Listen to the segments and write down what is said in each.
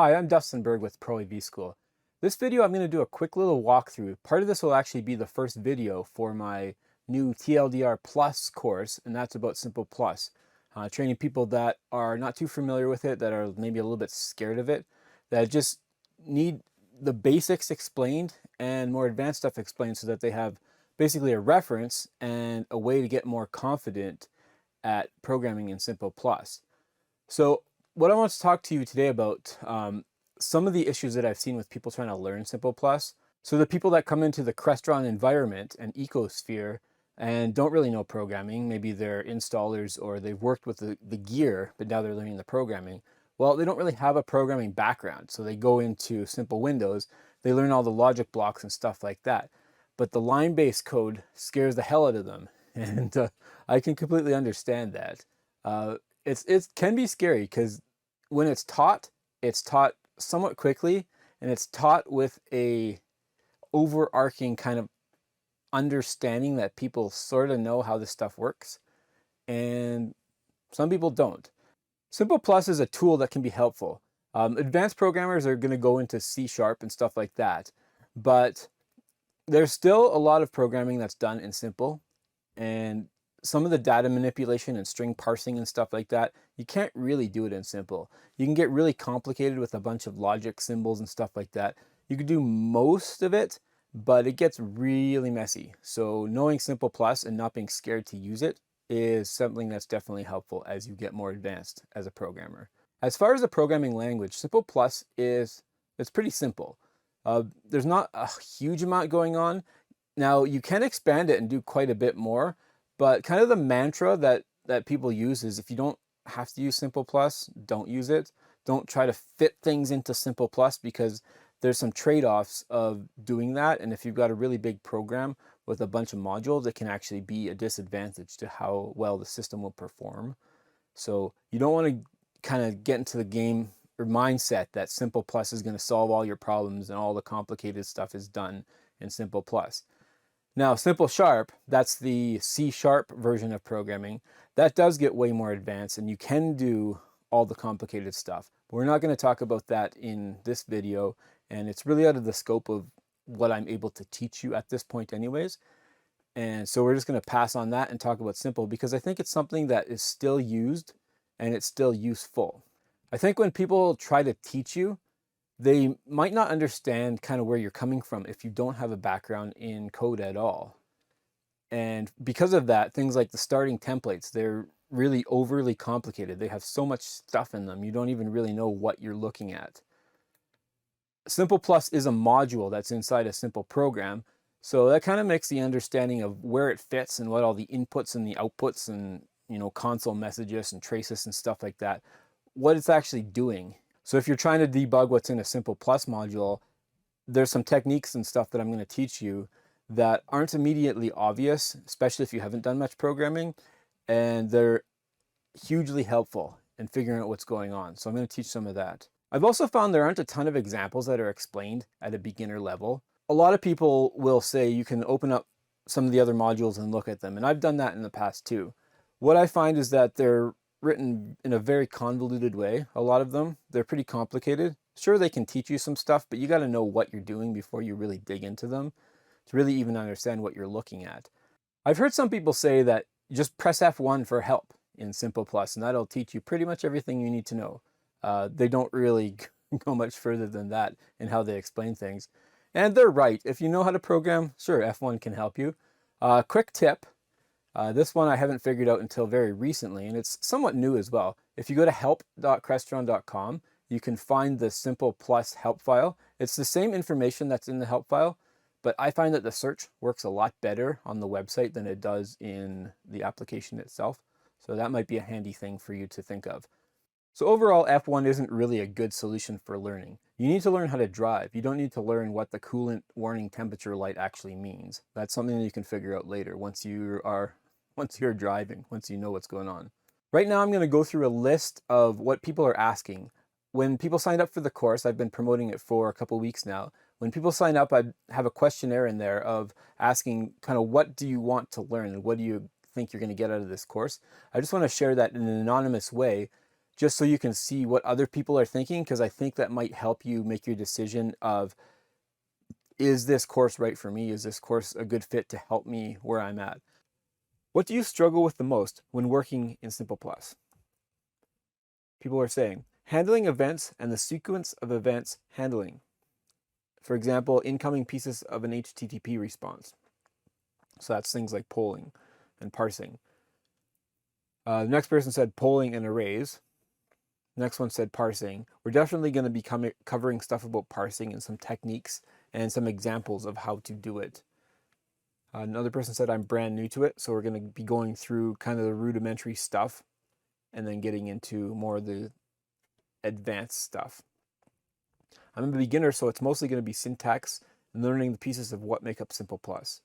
Hi, I'm Dustin Berg with Pro AV School. This video I'm going to do a quick little walkthrough. Part of this will actually be the first video for my new TLDR Plus course, and that's about Simple Plus. Training people that are not too familiar with it, that are maybe a little bit scared of it, that just need the basics explained and more advanced stuff explained so that they have basically a reference and a way to get more confident at programming in Simple Plus. So what I want to talk to you today about some of the issues that I've seen with people trying to learn Simple Plus. So the people that come into the Crestron environment and ecosphere and don't really know programming, maybe they're installers or they've worked with the gear, but now they're learning the programming. Well, they don't really have a programming background. So they go into Simple Windows, they learn all the logic blocks and stuff like that. But the line-based code scares the hell out of them. And I can completely understand that. It can be scary because when it's taught somewhat quickly, and it's taught with a overarching kind of understanding that people sort of know how this stuff works, and some people don't. Simple Plus is a tool that can be helpful. Advanced programmers are going to go into C# and stuff like that, but there's still a lot of programming that's done in Simple, and some of the data manipulation and string parsing and stuff like that, you can't really do it in Simple. You can get really complicated with a bunch of logic symbols and stuff like that. You can do most of it, but it gets really messy. So knowing Simple Plus and not being scared to use it is something that's definitely helpful as you get more advanced as a programmer. As far as the programming language, Simple Plus it's pretty simple. There's not a huge amount going on. Now you can expand it and do quite a bit more, but kind of the mantra that people use is if you don't have to use Simple Plus, don't use it. Don't try to fit things into Simple Plus because there's some trade-offs of doing that. And if you've got a really big program with a bunch of modules, it can actually be a disadvantage to how well the system will perform. So you don't want to kind of get into the game or mindset that Simple Plus is going to solve all your problems and all the complicated stuff is done in Simple Plus. Now, Simple Sharp, that's the C# version of programming. That does get way more advanced, and you can do all the complicated stuff. But we're not going to talk about that in this video, and it's really out of the scope of what I'm able to teach you at this point anyways. And so we're just going to pass on that and talk about Simple because I think it's something that is still used and it's still useful. I think when people try to teach you, they might not understand kind of where you're coming from if you don't have a background in code at all. And because of that, things like the starting templates, they're really overly complicated. They have so much stuff in them, you don't even really know what you're looking at. Simple Plus is a module that's inside a simple program. So that kind of makes the understanding of where it fits and what all the inputs and the outputs and, console messages and traces and stuff like that, what it's actually doing. So if you're trying to debug what's in a Simple Plus module, there's some techniques and stuff that I'm going to teach you that aren't immediately obvious, especially if you haven't done much programming, and they're hugely helpful in figuring out what's going on. So I'm going to teach some of that. I've also found there aren't a ton of examples that are explained at a beginner level. A lot of people will say you can open up some of the other modules and look at them, and I've done that in the past too. What I find is that they're written in a very convoluted way. A lot of them, they're pretty complicated. Sure, they can teach you some stuff, but you got to know what you're doing before you really dig into them to really even understand what you're looking at. I've heard some people say that just press F1 for help in Simple Plus, and that'll teach you pretty much everything you need to know. They don't really go much further than that in how they explain things. And they're right. If you know how to program, sure, F1 can help you. Quick tip. This one I haven't figured out until very recently, and it's somewhat new as well. If you go to help.crestron.com, you can find the Simple Plus help file. It's the same information that's in the help file, but I find that the search works a lot better on the website than it does in the application itself. So that might be a handy thing for you to think of. So overall, F1 isn't really a good solution for learning. You need to learn how to drive. You don't need to learn what the coolant warning temperature light actually means. That's something that you can figure out later once you're driving, once you know what's going on. Right now, I'm going to go through a list of what people are asking. When people signed up for the course, I've been promoting it for a couple weeks now. When people sign up, I have a questionnaire in there of asking kind of what do you want to learn and what do you think you're going to get out of this course. I just want to share that in an anonymous way just so you can see what other people are thinking, because I think that might help you make your decision of, is this course right for me? Is this course a good fit to help me where I'm at? What do you struggle with the most when working in Simple Plus? People are saying, handling events and the sequence of events handling. For example, incoming pieces of an HTTP response. So that's things like polling and parsing. The next person said polling and arrays. The next one said parsing. We're definitely going to be covering stuff about parsing and some techniques and some examples of how to do it. Another person said I'm brand new to it, so we're going to be going through kind of the rudimentary stuff and then getting into more of the advanced stuff. I'm a beginner, so it's mostly going to be syntax and learning the pieces of what make up Simple Plus.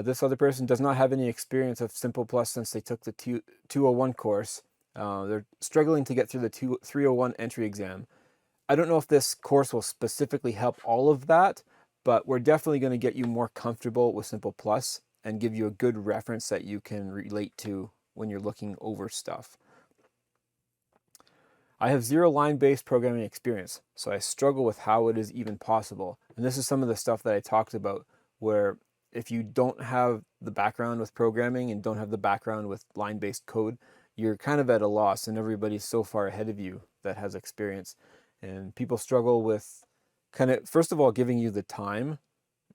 This other person does not have any experience of Simple Plus since they took the 201 course. They're struggling to get through the 301 entry exam. I don't know if this course will specifically help all of that, but we're definitely going to get you more comfortable with Simple Plus and give you a good reference that you can relate to when you're looking over stuff. I have zero line-based programming experience, so I struggle with how it is even possible. And this is some of the stuff that I talked about, where if you don't have the background with programming and don't have the background with line-based code, you're kind of at a loss, and everybody's so far ahead of you that has experience. And people struggle with kind of, first of all, giving you the time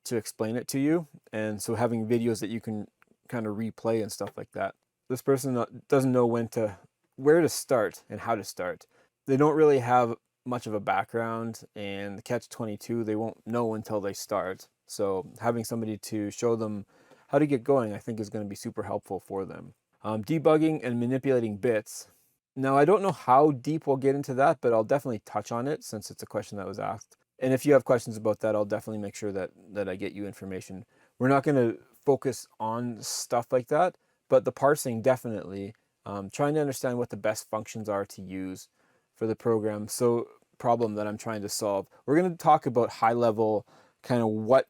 to explain it to you, and so having videos that you can kind of replay and stuff like that. This person doesn't know where to start and how to start. They don't really have much of a background, and the catch-22, they won't know until they start. So having somebody to show them how to get going, I think, is going to be super helpful for them. Debugging and manipulating bits. Now, I don't know how deep we'll get into that, but I'll definitely touch on it since it's a question that was asked. And if you have questions about that, I'll definitely make sure that I get you information. We're not going to focus on stuff like that, but the parsing definitely. Trying to understand what the best functions are to use for the problem that I'm trying to solve. We're going to talk about high level, kind of what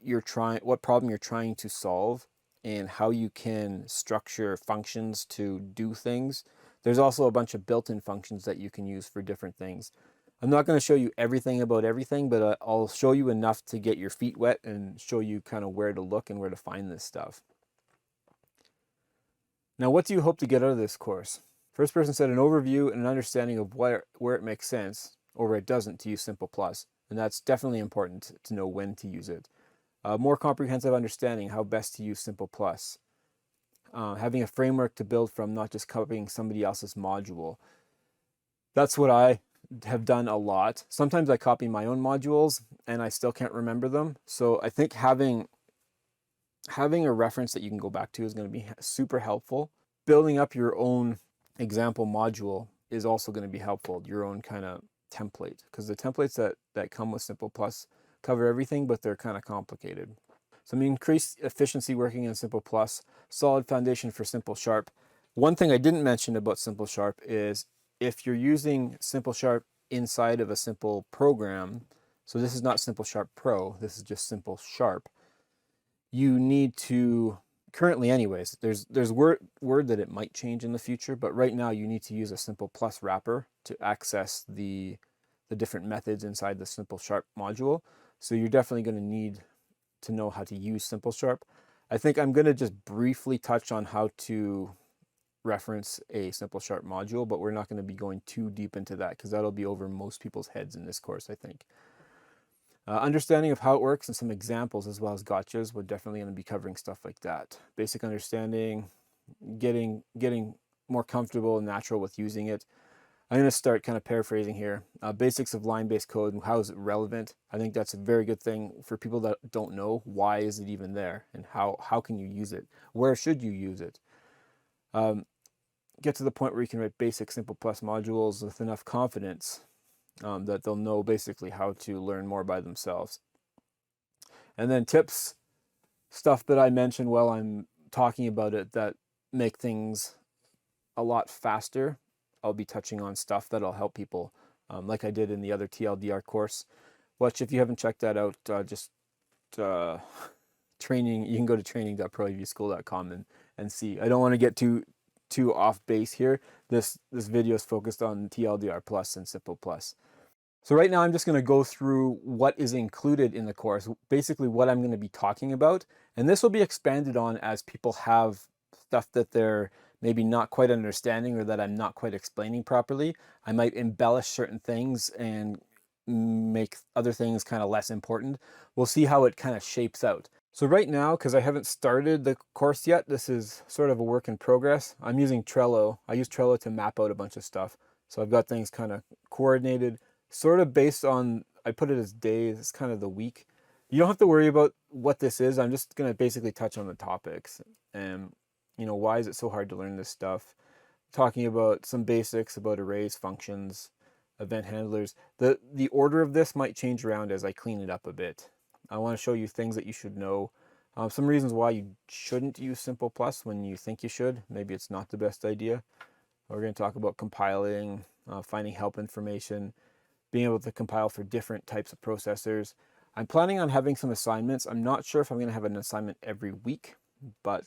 problem you're trying to solve and how you can structure functions to do things. There's also a bunch of built-in functions that you can use for different things. I'm not going to show you everything about everything, but I'll show you enough to get your feet wet and show you kind of where to look and where to find this stuff. Now, what do you hope to get out of this course? First person said an overview and an understanding of where it makes sense or where it doesn't to use Simple Plus. And that's definitely important to know when to use it. More comprehensive understanding how best to use Simple Plus. Having a framework to build from, not just copying somebody else's module. That's what I have done a lot. Sometimes I copy my own modules and I still can't remember them. So I think having a reference that you can go back to is going to be super helpful. Building up your own example module is also going to be helpful, your own kind of template, because the templates that come with Simple Plus cover everything, but they're kind of complicated. Some increased efficiency working in Simple Plus, solid foundation for Simple Sharp. One thing I didn't mention about Simple Sharp is if you're using Simple Sharp inside of a simple program, so this is not Simple Sharp Pro, this is just Simple Sharp, you need to, currently anyways, there's word that it might change in the future, but right now you need to use a Simple Plus wrapper to access the different methods inside the Simple Sharp module. So you're definitely going to need to know how to use Simple Sharp. I think I'm going to just briefly touch on how to reference a Simple Sharp module, but we're not going to be going too deep into that because that'll be over most people's heads in this course, I think. Understanding of how it works and some examples as well as gotchas, we're definitely going to be covering stuff like that. Basic understanding, getting more comfortable and natural with using it. I'm going to start kind of paraphrasing here. Basics of line-based code and how is it relevant. I think that's a very good thing for people that don't know why is it even there and how can you use it? Where should you use it? Get to the point where you can write basic Simple Plus modules with enough confidence that they'll know basically how to learn more by themselves. And then tips, stuff that I mentioned while I'm talking about it that make things a lot faster. I'll be touching on stuff that'll help people, like I did in the other TLDR course, which if you haven't checked that out, training, you can go to training.proeviewschool.com and see. I don't want to get too too off base here. This video is focused on TLDR Plus and Simple Plus. So right now I'm just going to go through what is included in the course, basically what I'm going to be talking about. And this will be expanded on as people have stuff that they're maybe not quite understanding or that I'm not quite explaining properly. I might embellish certain things and make other things kind of less important. We'll see how it kind of shapes out. So right now, because I haven't started the course yet, this is sort of a work in progress. I'm using Trello. I use Trello to map out a bunch of stuff. So I've got things kind of coordinated, sort of based on, I put it as days, it's kind of the week. You don't have to worry about what this is. I'm just going to basically touch on the topics. And, you know, why is it so hard to learn this stuff? Talking about some basics about arrays, functions, event handlers. The order of this might change around as I clean it up a bit. I want to show you things that you should know. Some reasons why you shouldn't use Simple Plus when you think you should. Maybe it's not the best idea. We're going to talk about compiling, finding help information, being able to compile for different types of processors. I'm planning on having some assignments. I'm not sure if I'm going to have an assignment every week, but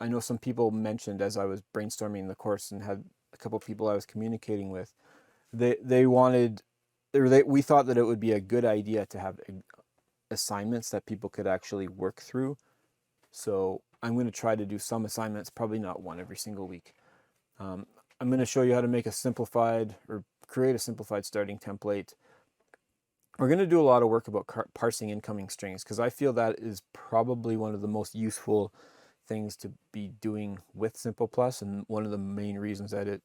I know some people mentioned as I was brainstorming the course and had a couple of people I was communicating with, they wanted, we thought that it would be a good idea to have assignments that people could actually work through. So I'm going to try to do some assignments, probably not one every single week. I'm going to show you how to make a simplified or create a simplified starting template. We're going to do a lot of work about parsing incoming strings because I feel that is probably one of the most useful things to be doing with Simple Plus, and one of the main reasons that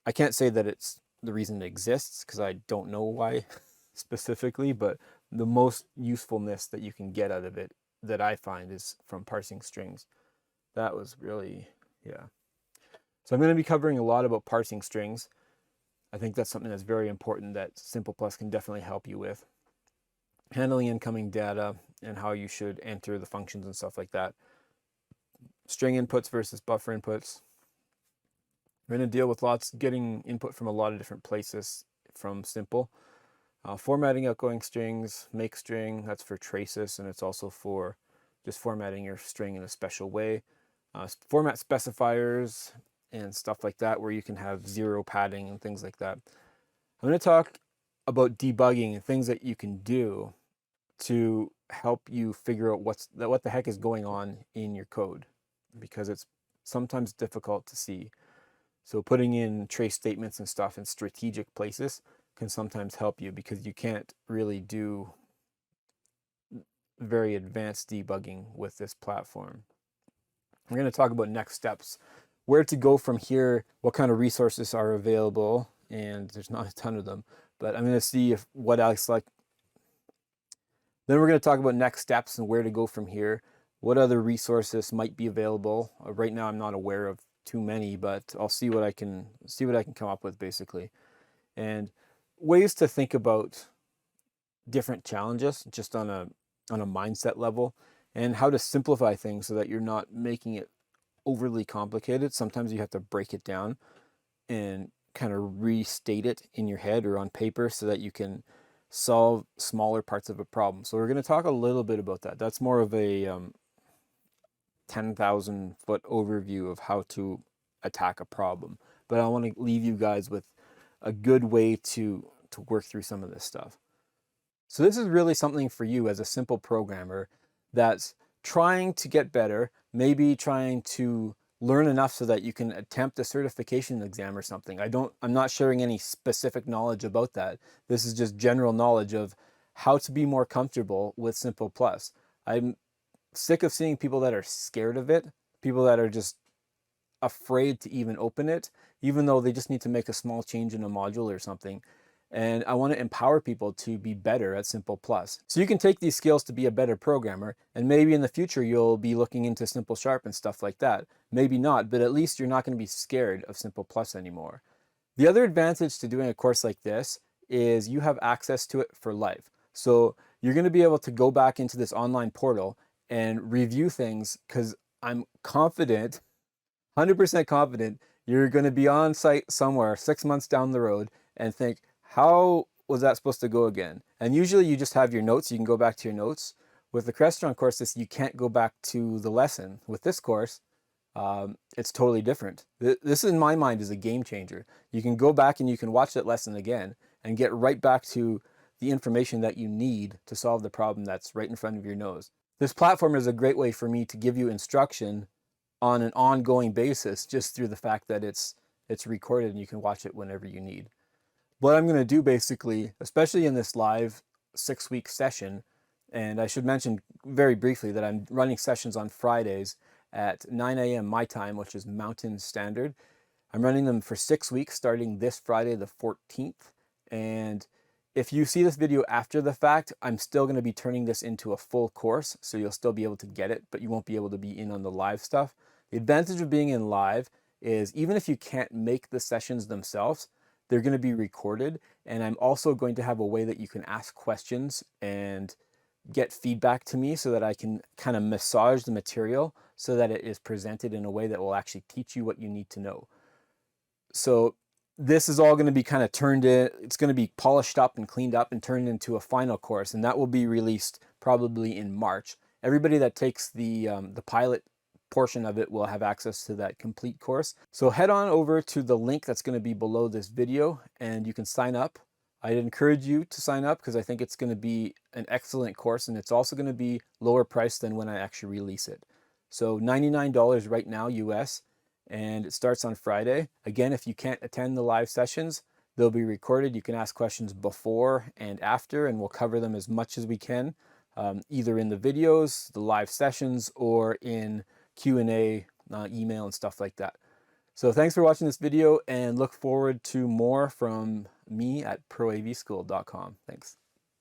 I can't say that it's the reason it exists because I don't know why specifically, but the most usefulness that you can get out of it that I find is from parsing strings. That was really, yeah. So I'm going to be covering a lot about parsing strings. I think that's something that's very important that Simple Plus can definitely help you with. Handling incoming data and how you should enter the functions and stuff like that. String inputs versus buffer inputs. We're going to deal with getting input from a lot of different places from Simple. Formatting outgoing strings, make string, that's for traces, and it's also for just formatting your string in a special way. Format specifiers and stuff like that, where you can have zero padding and things like that. I'm going to talk about debugging and things that you can do to help you figure out what the heck is going on in your code, because it's sometimes difficult to see. So putting in trace statements and stuff in strategic places can sometimes help you because you can't really do very advanced debugging with this platform. We're going to talk about next steps, where to go from here, what kind of resources are available, and there's not a ton of them, but I'm going to see what else like. Then we're going to talk about next steps and where to go from here, what other resources might be available. Right now I'm not aware of too many, but I'll see what I can come up with basically. And ways to think about different challenges just on a mindset level, and how to simplify things so that you're not making it overly complicated. Sometimes you have to break it down and kind of restate it in your head or on paper so that you can solve smaller parts of a problem. So we're going to talk a little bit about that. That's more of a 10,000 foot overview of how to attack a problem. But I want to leave you guys with a good way to work through some of this stuff. So this is really something for you as a simple programmer that's trying to get better, maybe trying to learn enough so that you can attempt a certification exam or something. I'm not sharing any specific knowledge about that. This is just general knowledge of how to be more comfortable with Simple Plus. I'm sick of seeing people that are scared of it, people that are just afraid to even open it, even though they just need to make a small change in a module or something. And I want to empower people to be better at Simple Plus. So you can take these skills to be a better programmer, and maybe in the future you'll be looking into Simple Sharp and stuff like that. Maybe not, but at least you're not going to be scared of Simple Plus anymore. The other advantage to doing a course like this is you have access to it for life. So you're going to be able to go back into this online portal and review things, because I'm confident, 100% confident, you're going to be on site somewhere 6 months down the road and think, how was that supposed to go again? And usually you just have your notes. You can go back to your notes. With the Crestron courses, you can't go back to the lesson. With this course, it's totally different. This in my mind is a game changer. You can go back and you can watch that lesson again and get right back to the information that you need to solve the problem that's right in front of your nose. This platform is a great way for me to give you instruction on an ongoing basis just through the fact that it's recorded and you can watch it whenever you need. What I'm going to do basically, especially in this live 6-week session, and I should mention very briefly that I'm running sessions on Fridays at 9 a.m. my time, which is Mountain Standard. I'm running them for 6 weeks starting this Friday the 14th. And if you see this video after the fact, I'm still going to be turning this into a full course, so you'll still be able to get it, but you won't be able to be in on the live stuff. The advantage of being in live is even if you can't make the sessions themselves, they're going to be recorded, and I'm also going to have a way that you can ask questions and get feedback to me so that I can kind of massage the material so that it is presented in a way that will actually teach you what you need to know. So this is all going to be kind of turned in, it's going to be polished up and cleaned up and turned into a final course, and that will be released probably in March. Everybody that takes the pilot portion of it will have access to that complete course. So head on over to the link that's going to be below this video and you can sign up. I'd encourage you to sign up because I think it's going to be an excellent course, and it's also going to be lower priced than when I actually release it. So $99 right now US, and it starts on Friday. Again, if you can't attend the live sessions, they'll be recorded. You can ask questions before and after, and we'll cover them as much as we can, either in the videos, the live sessions, or in Q&A, email, and stuff like that. So thanks for watching this video, and look forward to more from me at proavschool.com. Thanks.